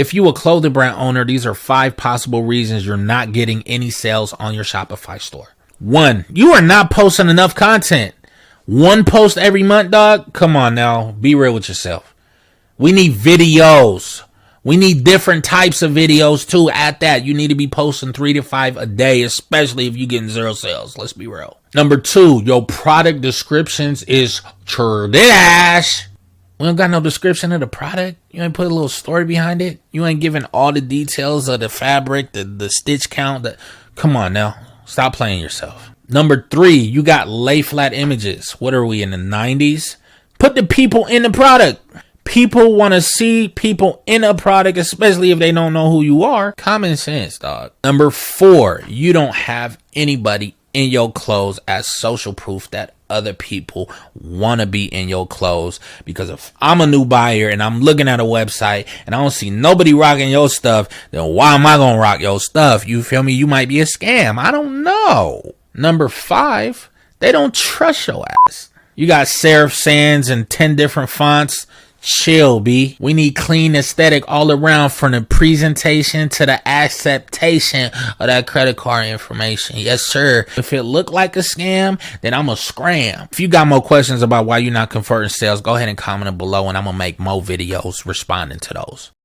If you a clothing brand owner, these are 5 possible reasons you're not getting any sales on your Shopify store. 1, you are not posting enough content. 1 post every month, dog? Come on now, be real with yourself. We need videos. We need different types of videos too. At that, you need to be posting 3 to 5 a day, especially if you're getting 0 sales. Let's be real. Number 2, your product descriptions is trash. We don't got no description of the product. You ain't put a little story behind it. You ain't giving all the details of the fabric, the stitch count. Come on now. Stop playing yourself. Number 3, you got lay flat images. What are we in the 90s? Put the people in the product. People want to see people in a product, especially if they don't know who you are. Common sense, dog. Number 4, you don't have anybody in your clothes as social proof that other people want to be in your clothes. Because if I'm a new buyer and I'm looking at a website and I don't see nobody rocking your stuff, then why am I going to rock your stuff? You feel me? You might be a scam. I don't know. Number 5, they don't trust your ass. You got serif sans and 10 different fonts. Chill, B. We need clean aesthetic all around, from the presentation to the acceptation of that credit card information. Yes, sir. If it look like a scam, then I'm a scram. If you got more questions about why you're not converting sales, go ahead and comment it below and I'm going to make more videos responding to those.